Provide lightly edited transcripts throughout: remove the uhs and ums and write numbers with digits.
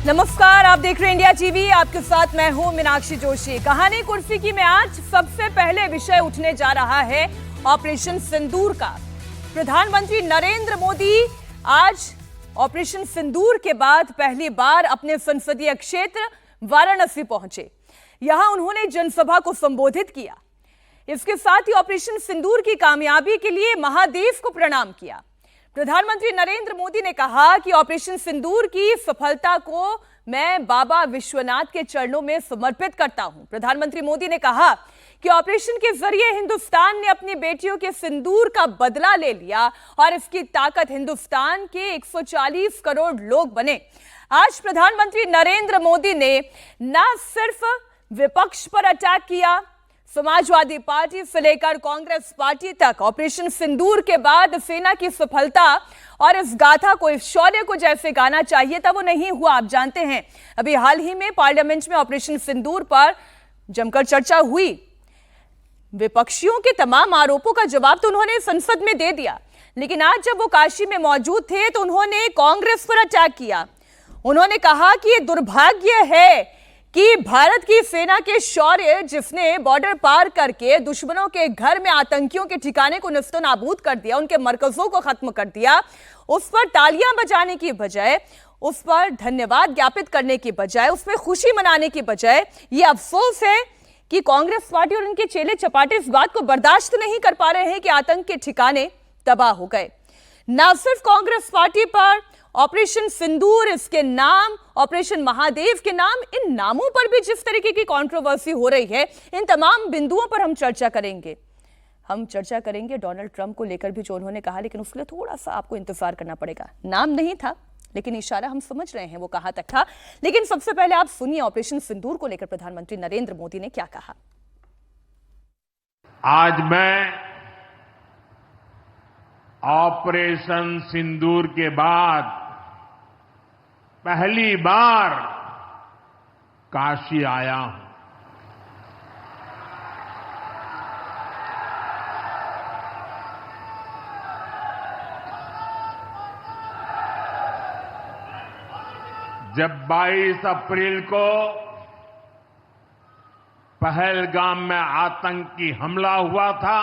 नमस्कार, आप देख रहे हैं इंडिया टीवी। आपके साथ मैं हूं मीनाक्षी जोशी। कहानी कुर्सी की में आज सबसे पहले विषय उठने जा रहा है ऑपरेशन सिंदूर का। प्रधानमंत्री नरेंद्र मोदी आज ऑपरेशन सिंदूर के बाद पहली बार अपने संसदीय क्षेत्र वाराणसी पहुंचे। यहां उन्होंने जनसभा को संबोधित किया। इसके साथ ही ऑपरेशन सिंदूर की कामयाबी के लिए महादेव को प्रणाम किया। प्रधानमंत्री नरेंद्र मोदी ने कहा कि ऑपरेशन सिंदूर की सफलता को मैं बाबा विश्वनाथ के चरणों में समर्पित करता हूं। प्रधानमंत्री मोदी ने कहा कि ऑपरेशन के जरिए हिंदुस्तान ने अपनी बेटियों के सिंदूर का बदला ले लिया और इसकी ताकत हिंदुस्तान के 140 करोड़ लोग बने। आज प्रधानमंत्री नरेंद्र मोदी ने न सिर्फ विपक्ष पर अटैक किया, समाजवादी पार्टी से लेकर कांग्रेस पार्टी तक ऑपरेशन सिंदूर के बाद सेना की सफलता और इस गाथा को, इस शौर्य को जैसे गाना चाहिए था वो नहीं हुआ। आप जानते हैं अभी हाल ही में पार्लियामेंट में ऑपरेशन सिंदूर पर जमकर चर्चा हुई। विपक्षियों के तमाम आरोपों का जवाब तो उन्होंने संसद में दे दिया, लेकिन आज जब वो काशी में मौजूद थे तो उन्होंने कांग्रेस पर अटैक किया। उन्होंने कहा कि ये दुर्भाग्य है कि भारत की सेना के शौर्य, जिसने बॉर्डर पार करके दुश्मनों के घर में आतंकियों के ठिकाने को नष्टो नाबूद कर दिया, उनके मरकजों को खत्म कर दिया, उस पर तालियां बजाने की बजाय, उस पर धन्यवाद ज्ञापित करने की बजाय, उसमें खुशी मनाने की बजाय ये अफसोस है कि कांग्रेस पार्टी और उनके चेले चपाटे इस बात को बर्दाश्त नहीं कर पा रहे हैं कि आतंक के ठिकाने तबाह हो गए। न सिर्फ कांग्रेस पार्टी पर ऑपरेशन सिंदूर, इसके नाम ऑपरेशन महादेव के नाम, इन नामों पर भी जिस तरीके की कंट्रोवर्सी हो रही है, इन तमाम बिंदुओं पर हम चर्चा करेंगे। हम चर्चा करेंगे डोनाल्ड ट्रंप को लेकर भी जो उन्होंने कहा, लेकिन उसके लिए थोड़ा सा आपको इंतजार करना पड़ेगा। नाम नहीं था, लेकिन इशारा हम समझ रहे हैं वो कहां तक था। लेकिन सबसे पहले आप सुनिए ऑपरेशन सिंदूर को लेकर प्रधानमंत्री नरेंद्र मोदी ने क्या कहा। आज मैं ऑपरेशन सिंदूर के बाद पहली बार काशी आया हूं। जब 22 अप्रैल को पहलगाम में आतंकी हमला हुआ था,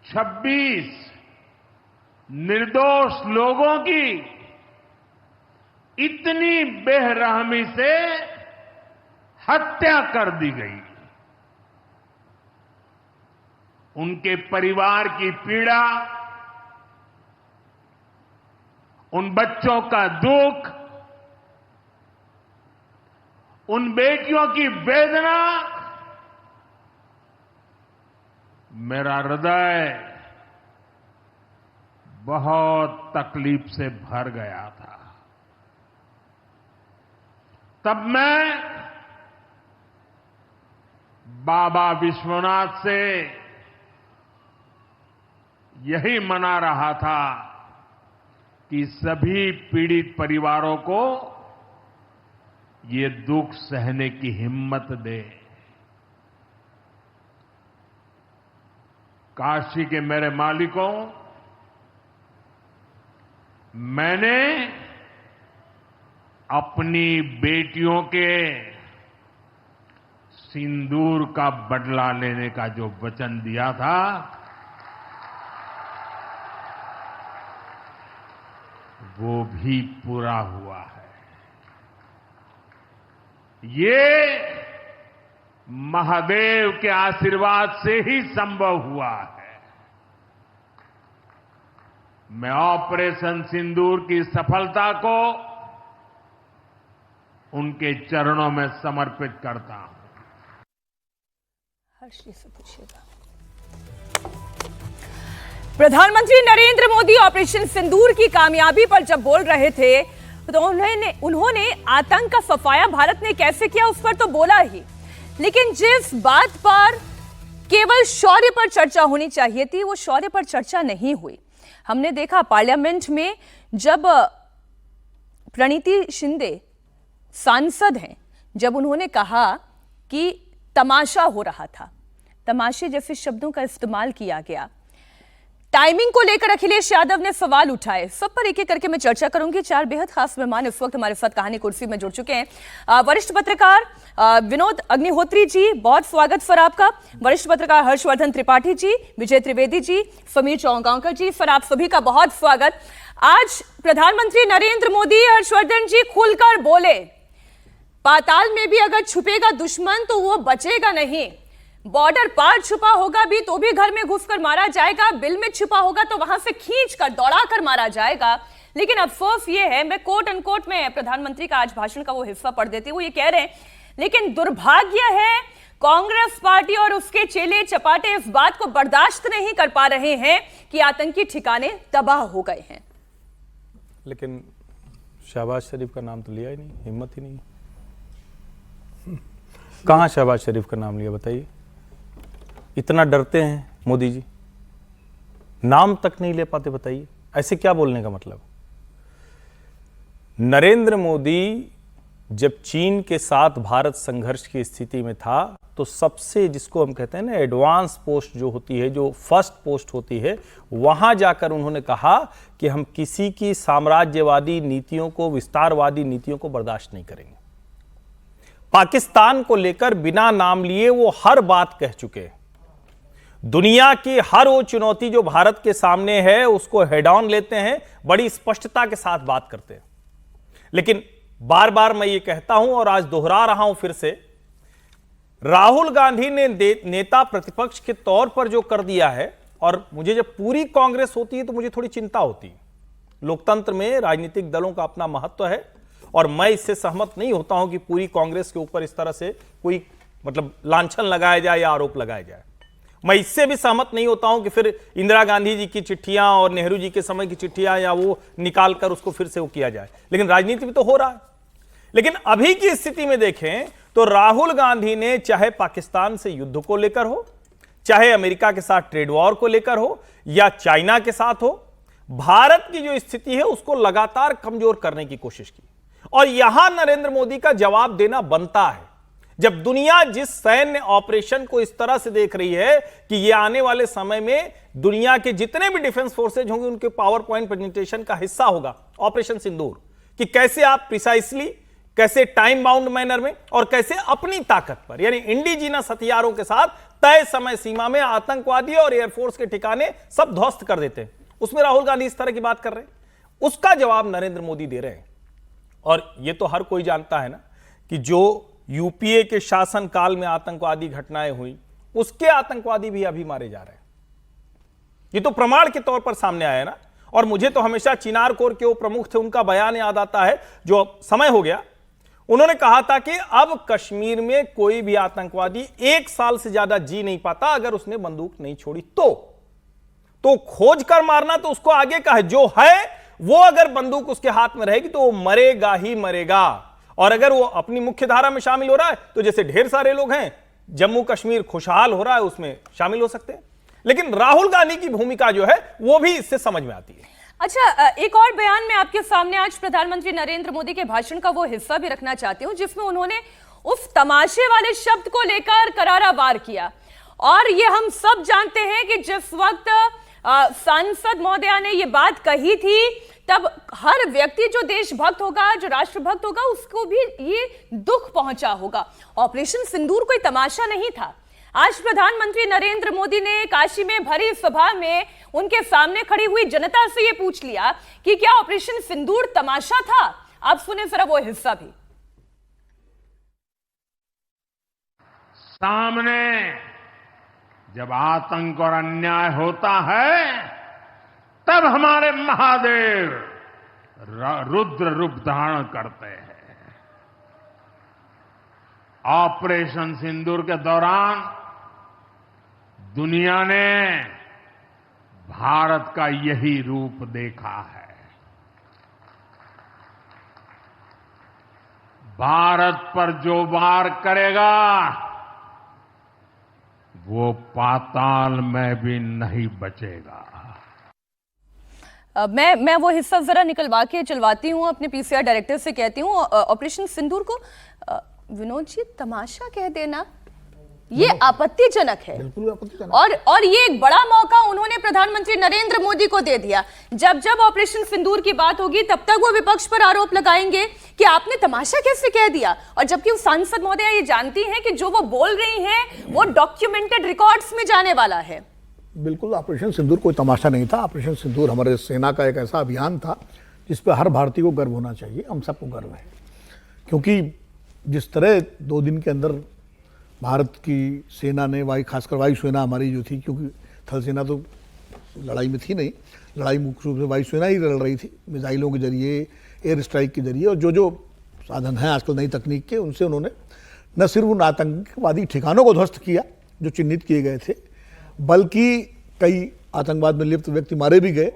26 निर्दोष लोगों की इतनी बेरहमी से हत्या कर दी गई। उनके परिवार की पीड़ा, उन बच्चों का दुख, उन बेटियों की वेदना, मेरा हृदय बहुत तकलीफ से भर गया था। तब मैं बाबा विश्वनाथ से यही मना रहा था कि सभी पीड़ित परिवारों को ये दुख सहने की हिम्मत दे। काशी के मेरे मालिकों, मैंने अपनी बेटियों के सिंदूर का बदला लेने का जो वचन दिया था, वो भी पूरा हुआ है। ये महादेव के आशीर्वाद से ही संभव हुआ है। मैं ऑपरेशन सिंदूर की सफलता को उनके चरणों में समर्पित करता हूं। हर्षी से पूछिएगा। प्रधानमंत्री नरेंद्र मोदी ऑपरेशन सिंदूर की कामयाबी पर जब बोल रहे थे तो उन्होंने आतंक का सफाया भारत ने कैसे किया उस पर तो बोला ही, लेकिन जिस बात पर केवल शौर्य पर चर्चा होनी चाहिए थी वो शौर्य पर चर्चा नहीं हुई। हमने देखा पार्लियामेंट में जब प्रणीति शिंदे सांसद हैं, जब उन्होंने कहा कि तमाशा हो रहा था, तमाशे जैसे शब्दों का इस्तेमाल किया गया, टाइमिंग को लेकर अखिलेश यादव ने सवाल उठाए। सब पर एक एक करके मैं चर्चा करूंगी। चार बेहद खास मेहमान इस वक्त हमारे साथ कहानी कुर्सी में जुड़ चुके हैं। वरिष्ठ पत्रकार विनोद अग्निहोत्री जी, बहुत स्वागत सर आपका। वरिष्ठ पत्रकार हर्षवर्धन त्रिपाठी जी, विजय त्रिवेदी जी, समीर चौगांवकर जी, सर आप सभी का बहुत स्वागत। आज प्रधानमंत्री नरेंद्र मोदी, हर्षवर्धन जी खुलकर बोले, पाताल में भी अगर छुपेगा दुश्मन तो वो बचेगा नहीं। बॉर्डर पार छुपा होगा भी तो भी घर में घुसकर मारा जाएगा, बिल में छुपा होगा तो वहां से खींचकर दौड़ाकर मारा जाएगा। लेकिन अफसोस ये है, मैं कोट अनकोट में प्रधानमंत्री का आज भाषण का वो हिस्सा पढ़ देती हूँ, ये कह रहे हैं, लेकिन दुर्भाग्य है कांग्रेस पार्टी और उसके चेले चपाटे इस बात को बर्दाश्त नहीं कर पा रहे हैं कि आतंकी ठिकाने तबाह हो गए हैं। लेकिन शहबाज शरीफ का नाम तो लिया ही नहीं, हिम्मत ही नहीं। कहां शहबाज शरीफ का नाम लिया बताइए? इतना डरते हैं मोदी जी, नाम तक नहीं ले पाते, बताइए ऐसे क्या बोलने का मतलब? नरेंद्र मोदी जब चीन के साथ भारत संघर्ष की स्थिति में था तो सबसे, जिसको हम कहते हैं ना एडवांस पोस्ट जो होती है, जो फर्स्ट पोस्ट होती है, वहां जाकर उन्होंने कहा कि हम किसी की साम्राज्यवादी नीतियों को, विस्तारवादी नीतियों को बर्दाश्त नहीं करेंगे। पाकिस्तान को लेकर बिना नाम लिए वो हर बात कह चुके हैं। दुनिया की हर वो चुनौती जो भारत के सामने है उसको हेड ऑन लेते हैं, बड़ी स्पष्टता के साथ बात करते हैं। लेकिन बार बार मैं ये कहता हूं और आज दोहरा रहा हूं फिर से, राहुल गांधी ने नेता प्रतिपक्ष के तौर पर जो कर दिया है, और मुझे जब पूरी कांग्रेस होती है तो मुझे थोड़ी चिंता होती है। लोकतंत्र में राजनीतिक दलों का अपना महत्व है और मैं इससे सहमत नहीं होता हूं कि पूरी कांग्रेस के ऊपर इस तरह से कोई मतलब लांछन लगाया जाए या आरोप लगाया जाए। मैं इससे भी सहमत नहीं होता हूं कि फिर इंदिरा गांधी जी की चिट्ठियां और नेहरू जी के समय की चिट्ठियां या वो निकाल कर उसको फिर से वो किया जाए। लेकिन राजनीति भी तो हो रहा है। लेकिन अभी की स्थिति में देखें तो राहुल गांधी ने चाहे पाकिस्तान से युद्ध को लेकर हो, चाहे अमेरिका के साथ ट्रेड वॉर को लेकर हो, या चाइना के साथ हो, भारत की जो स्थिति है उसको लगातार कमजोर करने की कोशिश की। और यहां नरेंद्र मोदी का जवाब देना बनता है। जब दुनिया जिस सैन्य ऑपरेशन को इस तरह से देख रही है कि यह आने वाले समय में दुनिया के जितने भी डिफेंस फोर्सेज होंगे उनके पावर पॉइंट प्रेजेंटेशन का हिस्सा होगा ऑपरेशन सिंदूर, कि कैसे आप प्रिसाइसली, कैसे टाइम बाउंड मैनर में और कैसे अपनी ताकत पर, यानी इंडिजिनस हथियारों के साथ तय समय सीमा में आतंकवादी और एयरफोर्स के ठिकाने सब ध्वस्त कर देते हैं। उसमें राहुल गांधी इस तरह की बात कर रहे हैं, उसका जवाब नरेंद्र मोदी दे रहे हैं। और यह तो हर कोई जानता है ना कि जो यूपीए के शासन काल में आतंकवादी घटनाएं हुई, उसके आतंकवादी भी अभी मारे जा रहे हैं। ये तो प्रमाण के तौर पर सामने आया ना। और मुझे तो हमेशा चिनार कोर के वो प्रमुख थे, उनका बयान याद आता है, जो समय हो गया, उन्होंने कहा था कि अब कश्मीर में कोई भी आतंकवादी 1 साल से ज्यादा जी नहीं पाता अगर उसने बंदूक नहीं छोड़ी तो खोज कर मारना तो उसको आगे का है, जो है वो अगर बंदूक उसके हाथ में रहेगी तो वो मरेगा ही मरेगा। और अगर वो अपनी मुख्य धारा में शामिल हो रहा है तो जैसे ढेर सारे लोग हैं, जम्मू कश्मीर खुशहाल हो रहा है, उसमें शामिल हो सकते हैं। लेकिन राहुल गांधी की भूमिका जो है वो भी इससे समझ में आती है। अच्छा, एक और बयान में आपके सामने आज प्रधानमंत्री नरेंद्र मोदी के भाषण का वो हिस्सा भी रखना चाहती हूं जिसमें उन्होंने उस तमाशे वाले शब्द को लेकर करारा वार किया। और ये हम सब जानते हैं कि जिस वक्त सांसद महोदया ने ये बात कही थी तब हर व्यक्ति जो देशभक्त होगा, जो राष्ट्रभक्त होगा, उसको भी ये दुख पहुंचा होगा। ऑपरेशन सिंदूर कोई तमाशा नहीं था। आज प्रधानमंत्री नरेंद्र मोदी ने काशी में भरी सभा में उनके सामने खड़ी हुई जनता से ये पूछ लिया कि क्या ऑपरेशन सिंदूर तमाशा था। आप सुने जरा वो हिस्सा भी। सामने जब आतंक और अन्याय होता है तब हमारे महादेव रुद्र रूप धारण करते हैं। ऑपरेशन सिंदूर के दौरान दुनिया ने भारत का यही रूप देखा है। भारत पर जो वार करेगा वो पाताल में भी नहीं बचेगा। मैं वो हिस्सा जरा निकलवा के चलवाती हूँ, अपने पीसीआर डायरेक्टर से कहती हूँ, ऑपरेशन सिंदूर को विनोद जी तमाशा कह देना ये आपत्तिजनक है। बिल्कुल आपत्तिजनक। और ये एक बड़ा मौका उन्होंने प्रधानमंत्री नरेंद्र मोदी को दे दिया। जब जब ऑपरेशन सिंदूर की बात होगी तब तक वो विपक्ष पर आरोप लगाएंगे कि आपने तमाशा कैसे कह दिया, और जबकि वो सांसद महोदया ये जानती हैं कि जो वो बोल रही हैं वो डॉक्यूमेंटेड रिकॉर्ड्स में जाने वाला है। बिल्कुल, ऑपरेशन सिंदूर कोई तमाशा नहीं था। ऑपरेशन सिंदूर हमारे सेना का एक ऐसा अभियान था जिस पर हर भारतीय को गर्व होना चाहिए। हम सबको गर्व है, क्योंकि जिस तरह 2 दिन के अंदर भारत की सेना ने खासकर वायुसेना हमारी जो थी, क्योंकि थल सेना तो लड़ाई में थी नहीं, लड़ाई मुख्य रूप से वायुसेना ही लड़ रही थी, मिसाइलों के जरिए, एयर स्ट्राइक के जरिए, और जो साधन हैं आजकल नई तकनीक के, उनसे उन्होंने न सिर्फ उन आतंकवादी ठिकानों को ध्वस्त किया जो चिन्हित किए गए थे, बल्कि कई आतंकवाद में लिप्त व्यक्ति मारे भी गए।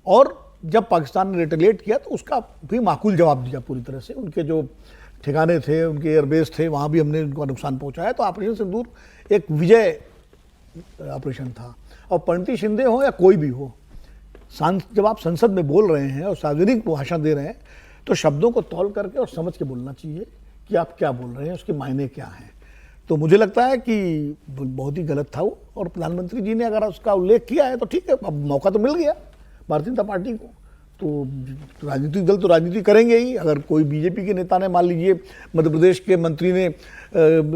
और जब पाकिस्तान ने रिटेलिएट किया तो उसका भी माकूल जवाब दिया पूरी तरह से। उनके जो ठिकाने थे, उनके एयरबेस थे, वहाँ भी हमने उनको नुकसान पहुँचाया। तो ऑपरेशन सिंदूर एक विजय ऑपरेशन था। और पंडित शिंदे हो या कोई भी हो, जब आप संसद में बोल रहे हैं और सार्वजनिक भाषण दे रहे हैं तो शब्दों को तौल करके और समझ के बोलना चाहिए कि आप क्या बोल रहे हैं, उसके मायने क्या हैं। तो मुझे लगता है कि बहुत ही गलत था वो, और प्रधानमंत्री जी ने अगर उसका उल्लेख किया है तो ठीक है, अब मौका तो मिल गया भारतीय जनता पार्टी को। तो राजनीतिक दल तो राजनीति करेंगे ही। अगर कोई बीजेपी के नेता ने, मान लीजिए मध्य प्रदेश के मंत्री ने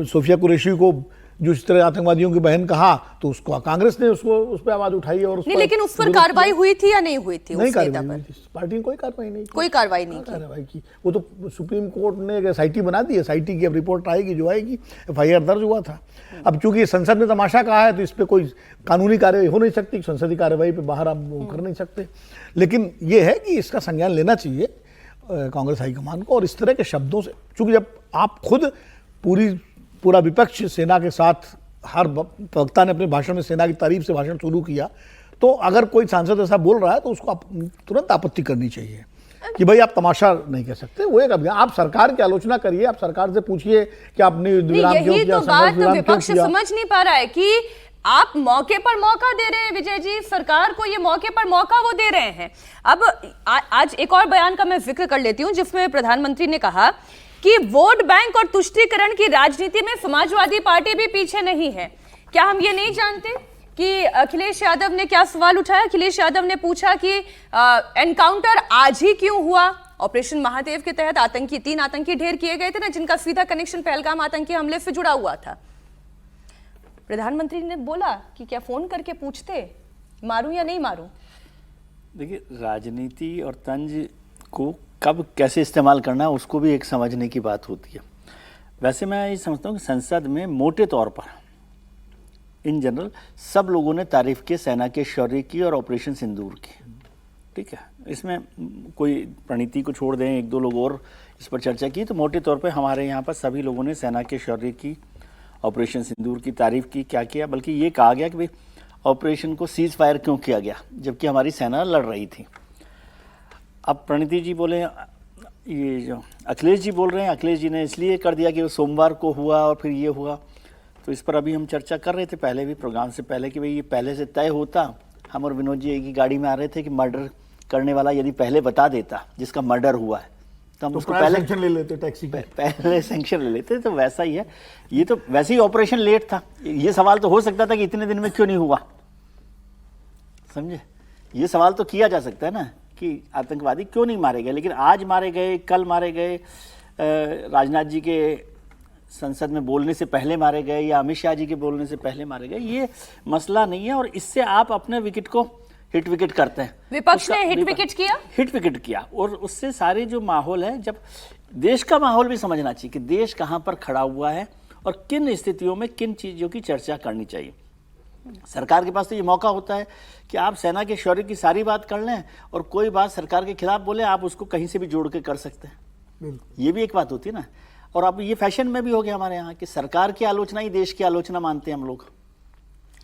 सोफिया कुरैशी को जो इस तरह आतंकवादियों की बहन कहा, तो उसको कांग्रेस ने उसको उस पर आवाज उठाई और नहीं, लेकिन उस पर कार्रवाई हुई थी या नहीं हुई थी? नहीं, कार्रवाई हुई थी। पार्टी ने कोई कार्रवाई नहीं की। कोई कार्रवाई नहीं की। वो तो सुप्रीम कोर्ट ने एक SIT बना दी है। SIT की अब रिपोर्ट आएगी, जो आएगी, FIR दर्ज हुआ था। अब चूंकि संसद ने तमाशा कहा है तो इस पर कोई कानूनी कार्रवाई हो नहीं सकती, संसदीय कार्रवाई पे बाहर आप कर नहीं सकते। लेकिन ये है कि इसका संज्ञान लेना चाहिए कांग्रेस हाईकमान को। और इस तरह के शब्दों से, चूंकि जब आप खुद पूरा विपक्ष सेना के साथ, हर वक्ता ने अपने भाषण में सेना की तारीफ से भाषण शुरू किया, तो अगर कोई सांसद ऐसा बोल रहा है तो उसको तुरंत आपत्ति करनी चाहिए कि भाई आप तमाशा नहीं कह सकते। वो एक अभियान, आप सरकार की आलोचना करिए, आप सरकार से पूछिए कि आपने विराम क्यों किया, यही तो बात विपक्ष समझ नहीं पा रहा है कि आप मौके पर मौका दे रहे हैं विजय जी, सरकार को ये मौके पर मौका वो दे रहे हैं। अब आज एक और बयान का मैं जिक्र कर लेती हूं, जिसमें प्रधानमंत्री ने कहा कि वोट बैंक और तुष्टीकरण की राजनीति में समाजवादी पार्टी भी पीछे नहीं है। क्या हम ये नहीं जानते कि अखिलेश यादव ने क्या सवाल उठाया? अखिलेश यादव ने पूछा कि एनकाउंटर आज ही क्यों हुआ? ऑपरेशन महादेव के तहत 3 आतंकी ढेर किए गए थे ना, जिनका सीधा कनेक्शन पहलगाम आतंकी हमले से जुड़ा हुआ था। प्रधानमंत्री ने बोला कि क्या फोन करके पूछते मारूं या नहीं मारूं? देखिए, राजनीति और तंज को कब कैसे इस्तेमाल करना है उसको भी एक समझने की बात होती है। वैसे मैं ये समझता हूँ कि संसद में मोटे तौर पर इन जनरल सब लोगों ने तारीफ की सेना के शौर्य की और ऑपरेशन सिंदूर की। ठीक है, इसमें कोई प्रणीति को छोड़ दें, 1-2 लोग और इस पर चर्चा की, तो मोटे तौर पर हमारे यहाँ पर सभी लोगों ने सेना के शौर्य की, ऑपरेशन सिंदूर की तारीफ की। क्या किया, बल्कि ये कहा गया कि भाई ऑपरेशन को सीज फायर क्यों किया गया जबकि हमारी सेना लड़ रही थी। अब प्रणीति जी बोले, ये जो अखिलेश जी बोल रहे हैं, अखिलेश जी ने इसलिए कर दिया कि वो सोमवार को हुआ और फिर ये हुआ। तो इस पर अभी हम चर्चा कर रहे थे पहले भी, प्रोग्राम से पहले, कि भाई ये पहले से तय होता। हम और विनोद जी एक ही गाड़ी में आ रहे थे कि मर्डर करने वाला यदि पहले बता देता जिसका मर्डर हुआ है तो हम उसको पहले सैंक्शन ले लेते, टैक्सी पहले सैंक्शन ले लेते। तो वैसा ही है, ये तो वैसे ही ऑपरेशन लेट था। ये सवाल तो हो सकता था कि इतने दिन में क्यों नहीं हुआ, समझे? ये सवाल तो किया जा सकता है ना कि आतंकवादी क्यों नहीं मारे गए, लेकिन आज मारे गए, कल मारे गए, राजनाथ जी के संसद में बोलने से पहले मारे गए या अमित शाह जी के बोलने से पहले मारे गए, ये मसला नहीं है। और इससे आप अपने विकेट को हिट विकेट करते हैं। विपक्ष ने हिट विकेट किया और उससे सारे जो माहौल है, जब देश का माहौल भी समझना चाहिए कि देश कहाँ पर खड़ा हुआ है और किन स्थितियों में किन चीज़ों की चर्चा करनी चाहिए। सरकार के पास तो ये मौका होता है कि आप सेना के शौर्य की सारी बात कर लें और कोई बात सरकार के खिलाफ बोले, आप उसको कहीं से भी जोड़ के कर सकते हैं। ये भी एक बात होती है ना। और अब ये फैशन में भी हो गया हमारे यहाँ कि सरकार की आलोचना ही देश की आलोचना मानते हैं हम लोग,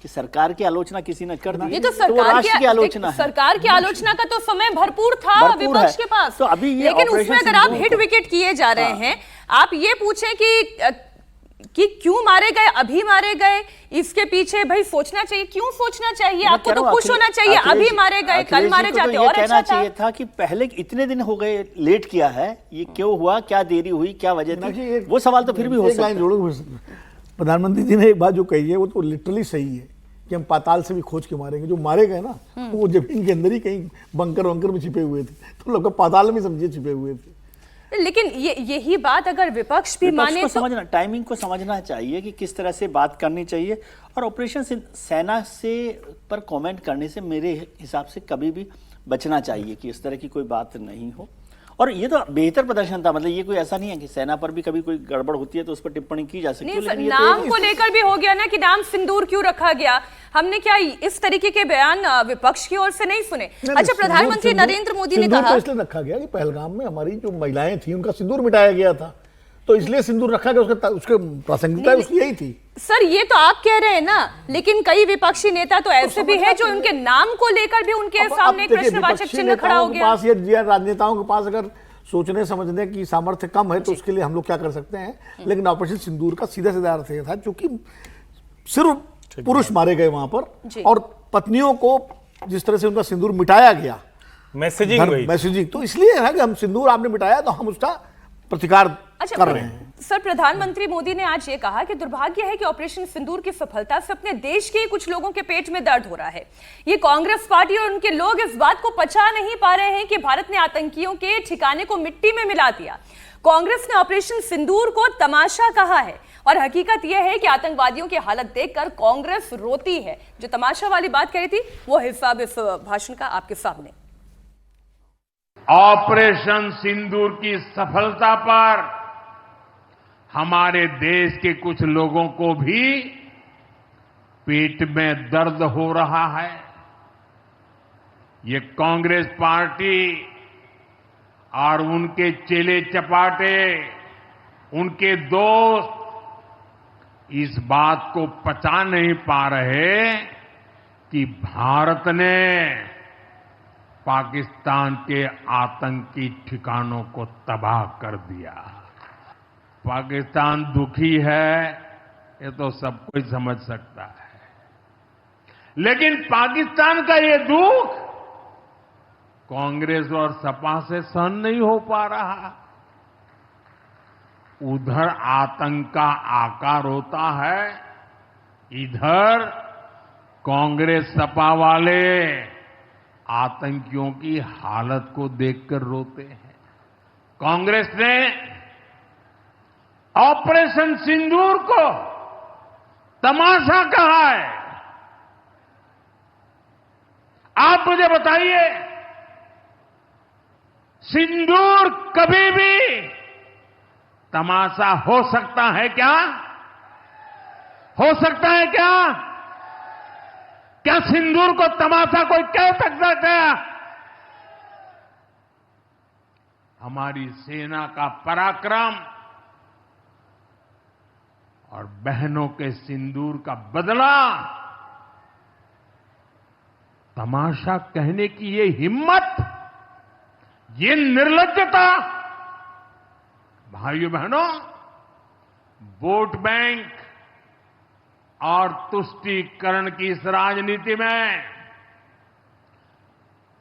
कि सरकार की आलोचना किसी ने कर दी, ये तो राष्ट्र की आलोचना है। सरकार की आलोचना का तो समय भरपूर था विपक्ष के पास, तो अभी ये लेकिन उसमें अगर आप हिट विकेट किए जा रहे हैं, आप ये पूछें कि क्यों मारे गए, अभी मारे गए, इसके पीछे भाई सोचना चाहिए। क्यों सोचना चाहिए? आपको तो खुश होना चाहिए, अभी मारे गए, कल मारे जाते और अच्छा चाहिए था कि पहले इतने दिन हो गए, लेट किया है, ये क्यों हुआ, क्या देरी हुई, क्या वजह थी, वो सवाल तो फिर भी हो सकता है। प्रधानमंत्री जी ने एक बात जो कही है वो तो लिटरली सही है कि हम पाताल से भी खोज के मारेंगे। जो मारे गए ना तो वो जमीन के अंदर ही कहीं बंकर वंकर में छिपे हुए थे, तो लोग पाताल में समझिए छिपे हुए थे। लेकिन यही बात अगर विपक्ष भी माने को तो समझना, टाइमिंग को समझना चाहिए कि किस तरह से बात करनी चाहिए। और ऑपरेशन सेना से पर कमेंट करने से मेरे हिसाब से कभी भी बचना चाहिए कि इस तरह की कोई बात नहीं हो। और ये तो बेहतर प्रदर्शन था, मतलब ये कोई ऐसा नहीं है कि सेना पर भी कभी कोई गड़बड़ होती है तो उस पर टिप्पणी की जा सकती है। नहीं, नाम को लेकर भी हो गया ना कि नाम सिंदूर क्यों रखा गया। हमने क्या इस तरीके के बयान विपक्ष की ओर से नहीं सुने। अच्छा, प्रधानमंत्री नरेंद्र मोदी ने कहा तो इसलिए रखा गया कि पहलगाम में हमारी जो महिलाएं थी उनका सिंदूर मिटाया गया था, तो इसलिए सिंदूर रखा गया। उसके प्रासंगिकता उसकी यही थी। सर, ये तो आप कह रहे हैं ना, लेकिन कई विपक्षी नेता तो ऐसे भी हैं जो उनके नाम को लेकर भी उनके सामने एक प्रश्नवाचक चिन्ह खड़ा हो गया। या राजनेताओं के पास अगर सोचने समझने की सामर्थ्य कम है तो उसके लिए हम लोग क्या कर सकते हैं, लेकिन ऑपरेशन सिंदूर का सीधा सीधा अर्थ था क्योंकि सिर्फ पुरुष मारे गए वहां पर और पत्नियों को जिस तरह से उनका सिंदूर मिटाया गया, मैसेजिंग, तो इसलिए है कि हम सिंदूर आपने मिटाया तो हम उसका प्रतिकार कर रहे हैं। सर, प्रधानमंत्री मोदी ने आज ये कहा कि दुर्भाग्य है कि ऑपरेशन सिंदूर की सफलता से अपने देश के ही कुछ लोगों के पेट में दर्द हो रहा है। ये कांग्रेस पार्टी और उनके लोग इस बात को पचा नहीं पा रहे हैं कि भारत ने आतंकियों के ठिकाने को मिट्टी में मिला दिया। कांग्रेस ने ऑपरेशन सिंदूर को तमाशा कहा है और हकीकत यह है कि आतंकवादियों की हालत देखकर कांग्रेस रोती है। जो तमाशा वाली बात कही थी वो हिस्सा इस भाषण का आपके सामने। ऑपरेशन सिंदूर की सफलता पर हमारे देश के कुछ लोगों को भी पेट में दर्द हो रहा है। ये कांग्रेस पार्टी और उनके चेले चपाटे, उनके दोस्त इस बात को पचा नहीं पा रहे कि भारत ने पाकिस्तान के आतंकी ठिकानों को तबाह कर दिया। पाकिस्तान दुखी है, ये तो सब कोई समझ सकता है, लेकिन पाकिस्तान का ये दुख कांग्रेस और सपा से सहन नहीं हो पा रहा। उधर आतंक का आकार होता है, इधर कांग्रेस सपा वाले आतंकियों की हालत को देखकर रोते हैं। कांग्रेस ने ऑपरेशन सिंदूर को तमाशा कहा है। आप मुझे बताइए, सिंदूर कभी भी तमाशा हो सकता है क्या? हो सकता है क्या? क्या सिंदूर को तमाशा कोई कह सकता है? हमारी सेना का पराक्रम और बहनों के सिंदूर का बदला तमाशा कहने की ये हिम्मत, ये निर्लज्जता, भाइयों बहनों, वोट बैंक और तुष्टीकरण की इस राजनीति में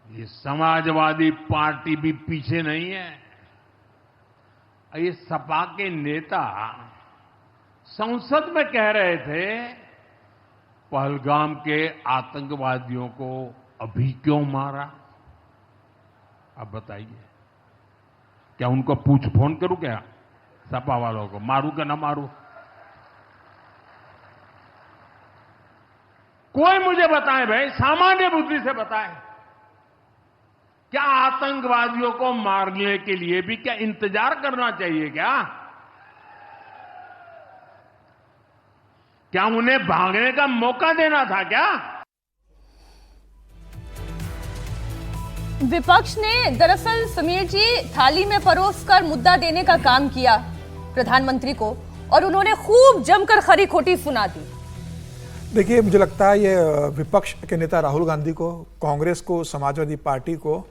ये समाजवादी पार्टी भी पीछे नहीं है। ये सपा के नेता संसद में कह रहे थे पहलगाम के आतंकवादियों को अभी क्यों मारा? अब बताइए, क्या उनको पूछ फोन करूं क्या? सपा वालों को मारूं क्या ना मारूं? कोई मुझे बताए भाई, सामान्य बुद्धि से बताए, क्या आतंकवादियों को मारने के लिए भी क्या इंतजार करना चाहिए क्या? क्या उन्हें भागने का मौका देना था क्या? विपक्ष ने दरअसल समीर जी थाली में परोसकर मुद्दा देने का काम किया प्रधानमंत्री को, और उन्होंने खूब जमकर खरी खोटी सुना दी। देखिए, मुझे लगता है ये विपक्ष के नेता राहुल गांधी को, कांग्रेस को, समाजवादी पार्टी को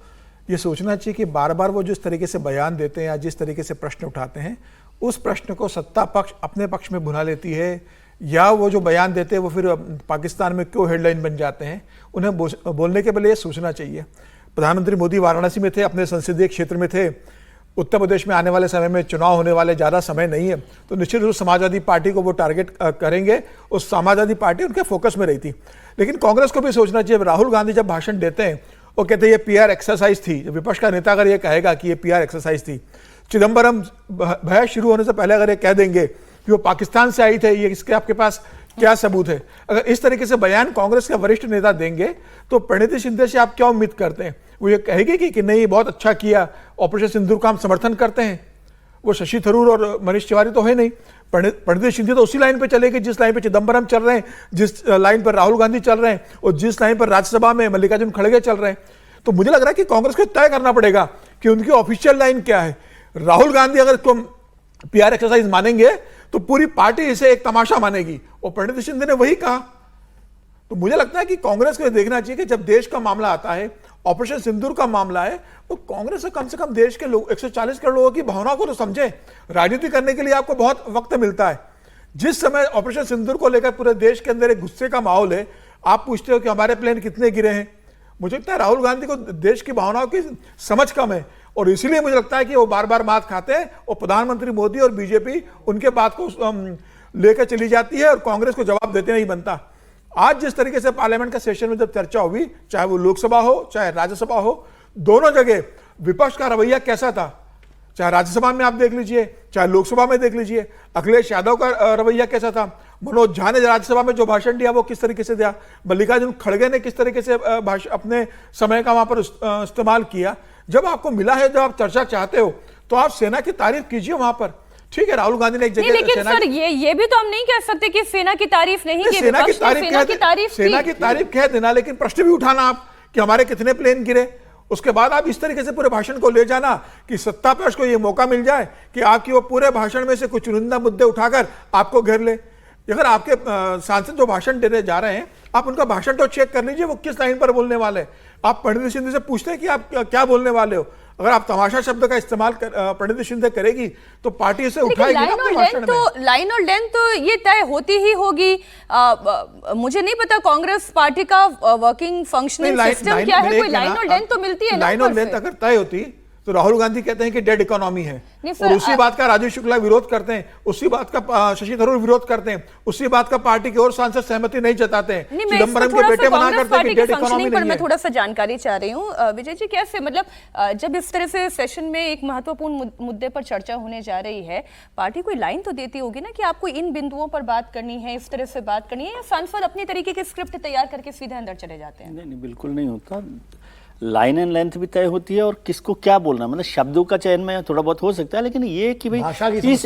ये सोचना चाहिए कि बार बार वो जिस तरीके से बयान देते हैं या जिस तरीके से प्रश्न उठाते हैं, उस प्रश्न को सत्ता पक्ष अपने पक्ष में भुना लेती है, या वो जो बयान देते हैं वो फिर पाकिस्तान में क्यों हेडलाइन बन जाते हैं। उन्हें बोलने के पहले ये सोचना चाहिए। प्रधानमंत्री मोदी वाराणसी में थे, अपने संसदीय क्षेत्र में थे, उत्तर प्रदेश में आने वाले समय में चुनाव होने वाले ज़्यादा समय नहीं है, तो निश्चित रूप से समाजवादी पार्टी को वो टारगेट करेंगे। उस समाजवादी पार्टी उनके फोकस में रही थी। लेकिन कांग्रेस को भी सोचना चाहिए, राहुल गांधी जब भाषण देते हैं वो कहते हैं ये पीआर एक्सरसाइज थी। जब विपक्ष का नेता अगर ये कहेगा कि ये पीआर एक्सरसाइज थी, चिदम्बरम बहस शुरू होने से पहले अगर ये कह देंगे कि वो पाकिस्तान से आई थे, ये इसके आपके पास क्या सबूत है? अगर इस तरीके से बयान कांग्रेस के वरिष्ठ नेता देंगे तो प्रणिति शिंदे से आप क्या उम्मीद करते हैं? वो ये कहेगी कि नहीं बहुत अच्छा किया, ऑपरेशन सिंदूर का हम समर्थन करते हैं। वो शशि थरूर और मनीष तिवारी तो है नहीं। प्रणिति शिंदे तो उसी लाइन पे चलेगी जिस लाइन पे चिदम्बरम चल रहे हैं, जिस लाइन पर राहुल गांधी चल रहे हैं और जिस लाइन पर राज्यसभा में मल्लिकार्जुन खड़गे चल रहे हैं। तो मुझे लग रहा है कि कांग्रेस को तय करना पड़ेगा कि उनकी ऑफिशियल लाइन क्या है। राहुल गांधी अगर इसको पीआर एक्सरसाइज मानेंगे तो पूरी पार्टी इसे एक तमाशा मानेगी, और प्रणिति शिंदे ने वही कहा। तो मुझे लगता है कि कांग्रेस को देखना चाहिए कि जब देश का मामला आता है, ऑपरेशन सिंदूर का मामला है, तो कांग्रेस से कम देश के लोग 140 करोड़ लोगों की भावनाओं को तो समझे। राजनीति करने के लिए आपको बहुत वक्त मिलता है। जिस समय ऑपरेशन सिंदूर को लेकर पूरे देश के अंदर एक गुस्से का माहौल है, आप पूछते हो कि हमारे प्लेन कितने गिरे हैं। मुझे लगता है राहुल गांधी को देश की भावनाओं की समझ कम है, और इसीलिए मुझे लगता है कि वो बार बार बात खाते हैं और प्रधानमंत्री मोदी और बीजेपी उनके बात को लेकर चली जाती है और कांग्रेस को जवाब देते नहीं बनता। आज जिस तरीके से पार्लियामेंट का सेशन में जब चर्चा हुई, चाहे वो लोकसभा हो चाहे राज्यसभा हो, दोनों जगह विपक्ष का रवैया कैसा था। चाहे राज्यसभा में आप देख लीजिए, चाहे लोकसभा में देख लीजिए, अखिलेश यादव का रवैया कैसा था, मनोज झा ने राज्यसभा में जो भाषण दिया वो किस तरीके से दिया, मल्लिकार्जुन खड़गे ने किस तरीके से अपने समय का वहां पर इस्तेमाल किया। जब आपको मिला है, जब आप चर्चा चाहते हो तो आप सेना की तारीफ कीजिए वहां पर। ठीक है, राहुल गांधी ने एक जगह लेकिन सर ये भी तो हम नहीं कह सकते कि सेना की तारीफ नहीं की, सेना की तारीफ कह देना, लेकिन प्रश्न भी उठाना आप कि हमारे कितने प्लेन गिरे। उसके बाद आप इस तरीके से पूरे भाषण को ले जाना कि सत्ता पक्ष को यह मौका मिल जाए कि आपकी वो पूरे भाषण में से कुछ चुनिंदा मुद्दे उठाकर आपको घेर ले। अगर आपके सांसद जो भाषण देने जा रहे हैं, आप उनका भाषण तो चेक कर लीजिए वो किस लाइन पर बोलने वाले हैं। आप प्रणिति शिंदे से पूछते हैं कि आप क्या बोलने वाले हो। अगर आप तमाशा शब्द का इस्तेमाल प्रणिति शिंदे करेगी तो पार्टी इसे उठाएगी ना अपने भाषण में। लाइन और लेंथ तो ये तय होती ही होगी। मुझे नहीं पता कांग्रेस पार्टी का वर्किंग फंक्शनिंग सिस्टम क्या है, कोई लाइन और लेंथ तो मिलती है। लाइन और लेंथ अगर तय होती तो राहुल गांधी कहते हैं कि डेड इकोनॉमी है, और उसी बात का राजीव शुक्ला विरोध करते हैं, उसी बात का शशि थरूर विरोध करते हैं, उसी बात का पार्टी के और सांसद सहमति नहीं जताते हैं। चिदम्बरम के बेटे मना करते हैं कि डेड इकोनॉमी नहीं है। मैं थोड़ा सा जानकारी चाह रही हूँ विजय जी, कैसे मतलब जब इस तरह से सेशन में एक महत्वपूर्ण मुद्दे पर चर्चा होने जा रही है, पार्टी कोई लाइन तो देती होगी ना कि आपको इन बिंदुओं पर बात करनी है, इस तरह से बात करनी है, या सांसद अपनी तरीके की स्क्रिप्ट तैयार करके सीधे अंदर चले जाते हैं? नहीं, बिल्कुल नहीं होता। लाइन एंड लेंथ भी तय होती है और किसको क्या बोलना, मतलब शब्दों का चयन में थोड़ा बहुत हो सकता है, लेकिन ये कि भाई इस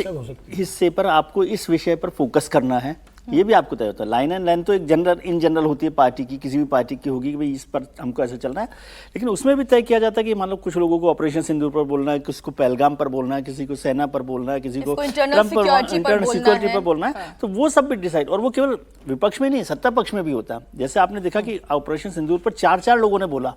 हिस्से पर आपको इस विषय पर फोकस करना है, ये भी आपको तय होता है। लाइन एंड लेंथ तो एक जनरल इन जनरल होती है पार्टी की, किसी भी पार्टी की होगी कि भाई इस पर हमको ऐसे चलना है, लेकिन उसमें भी तय किया जाता है कि मान लो कुछ लोगों को ऑपरेशन सिंदूर पर बोलना है, किसी को पहलगाम पर बोलना है, किसी को सेना पर बोलना है, किसी को ट्रंप पर, इंटरनल सिक्योरिटी पर बोलना है, तो वो सब भी डिसाइड। और वो केवल विपक्ष में नहीं, सत्ता पक्ष में भी होता है। जैसे आपने देखा कि ऑपरेशन सिंदूर पर 4 लोगों ने बोला,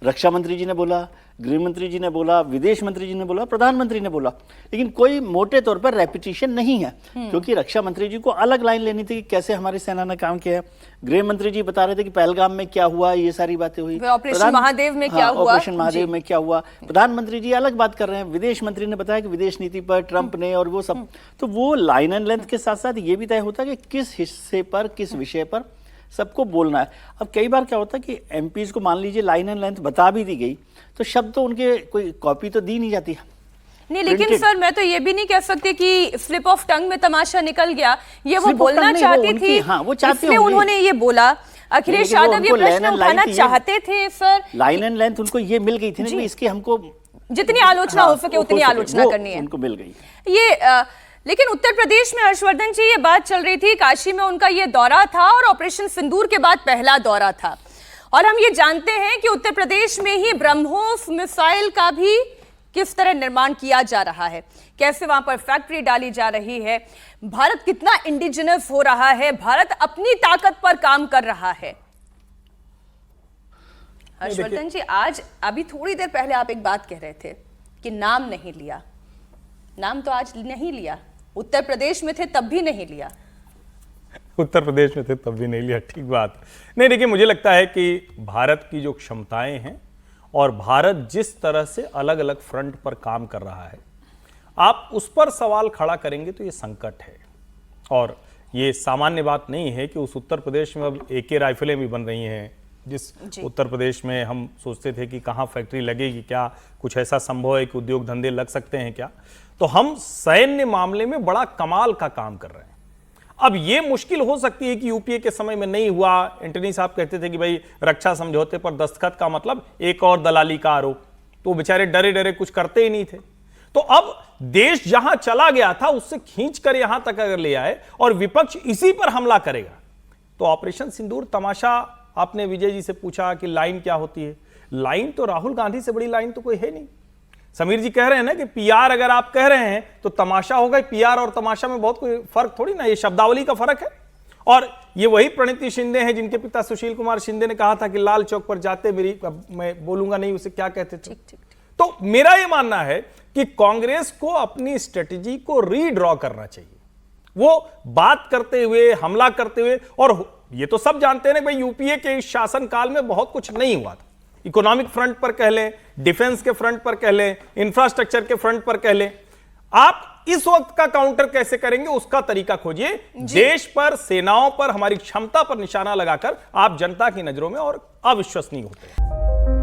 रक्षा मंत्री जी ने बोला, गृह मंत्री जी ने बोला, विदेश मंत्री जी ने बोला, प्रधानमंत्री ने बोला, लेकिन कोई मोटे तौर पर रेपिटेशन नहीं है, क्योंकि रक्षा मंत्री जी को अलग लाइन लेनी थी कि कैसे हमारी सेना ने काम किया है। गृह मंत्री जी बता रहे थे कि पहलगाम में क्या हुआ, ये सारी बातें हुई, ऑपरेशन महादेव में क्या हुआ, ऑपरेशन महादेव में क्या हुआ। प्रधानमंत्री जी अलग बात कर रहे हैं, विदेश मंत्री ने बताया कि विदेश नीति पर ट्रंप ने, और वो सब। तो वो लाइन एंड लेंथ के साथ साथ ये भी तय होता है कि किस हिस्से पर, किस विषय पर सबको बोलना है। अब कई बार क्या होता है कि एमपीज को मान लीजिए लाइन एंड लेंथ बता भी दी गई तो शब्द तो उनके कोई कॉपी तो दी नहीं जाती है। नहीं, लेकिन सर मैं तो ये भी नहीं कह सकती कि स्लिप ऑफ टंग में तमाशा निकल गया, ये वो बोलना चाहती थी, वो चाहती इसलिए उन्होंने ये बोला। अखिलेश यादव ये प्रश्न उठाना चाहते थे सर, लाइन एंड लेंथ उनको ये मिल गई थी ना, इसकी हमको जितनी आलोचना हो सके उतनी आलोचना करनी है, उनको मिल गई ये। लेकिन उत्तर प्रदेश में हर्षवर्धन जी ये बात चल रही थी, काशी में उनका ये दौरा था और ऑपरेशन सिंदूर के बाद पहला दौरा था, और हम ये जानते हैं कि उत्तर प्रदेश में ही ब्रह्मोस मिसाइल का भी किस तरह निर्माण किया जा रहा है, कैसे वहां पर फैक्ट्री डाली जा रही है, भारत कितना इंडिजिनस हो रहा है, भारत अपनी ताकत पर काम कर रहा है। हर्षवर्धन जी, आज अभी थोड़ी देर पहले आप एक बात कह रहे थे कि नाम नहीं लिया, नाम तो आज नहीं लिया, उत्तर प्रदेश में थे तब भी नहीं लिया, उत्तर प्रदेश में थे तब भी नहीं लिया, ठीक बात नहीं। देखिए, मुझे लगता है कि भारत की जो क्षमताएं हैं और भारत जिस तरह से अलग अलग फ्रंट पर काम कर रहा है, आप उस पर सवाल खड़ा करेंगे तो ये संकट है। और ये सामान्य बात नहीं है कि उस उत्तर प्रदेश में अब AK राइफलें भी बन रही हैं, जिस उत्तर प्रदेश में हम सोचते थे कि कहाँ फैक्ट्री लगेगी, क्या कुछ ऐसा संभव है कि उद्योग धंधे लग सकते हैं क्या। तो हम सैन्य मामले में बड़ा कमाल का काम कर रहे हैं। अब ये मुश्किल हो सकती है कि यूपीए के समय में नहीं हुआ। एंटनी साहब कहते थे कि भाई रक्षा समझौते पर दस्तखत का मतलब एक और दलाली का आरोप, तो बेचारे डरे डरे कुछ करते ही नहीं थे। तो अब देश जहां चला गया था उससे खींचकर यहां तक अगर ले आए और विपक्ष इसी पर हमला करेगा, तो ऑपरेशन सिंदूर तमाशा। आपने विजय जी से पूछा कि लाइन क्या होती है, लाइन तो राहुल गांधी से बड़ी लाइन तो कोई है नहीं। समीर जी कह रहे हैं ना कि पीआर अगर आप कह रहे हैं तो तमाशा होगा। पीआर और तमाशा में बहुत कोई फर्क थोड़ी ना, ये शब्दावली का फर्क है। और ये वही प्रणीति शिंदे हैं जिनके पिता सुशील कुमार शिंदे ने कहा था कि लाल चौक पर जाते मेरी, मैं बोलूंगा नहीं उसे क्या कहते थे। तो मेरा ये मानना है कि कांग्रेस को अपनी स्ट्रेटेजी को रीड्रॉ करना चाहिए। वो बात करते हुए, हमला करते हुए, और ये तो सब जानते हैं ना भाई यूपीए के इस शासनकाल में बहुत कुछ नहीं हुआ था। इकोनॉमिक फ्रंट पर कह लें, डिफेंस के फ्रंट पर कह लें, इंफ्रास्ट्रक्चर के फ्रंट पर कह लें। आप इस वक्त का काउंटर कैसे करेंगे उसका तरीका खोजिए। देश पर, सेनाओं पर, हमारी क्षमता पर निशाना लगाकर आप जनता की नजरों में और अविश्वसनीय होते हैं।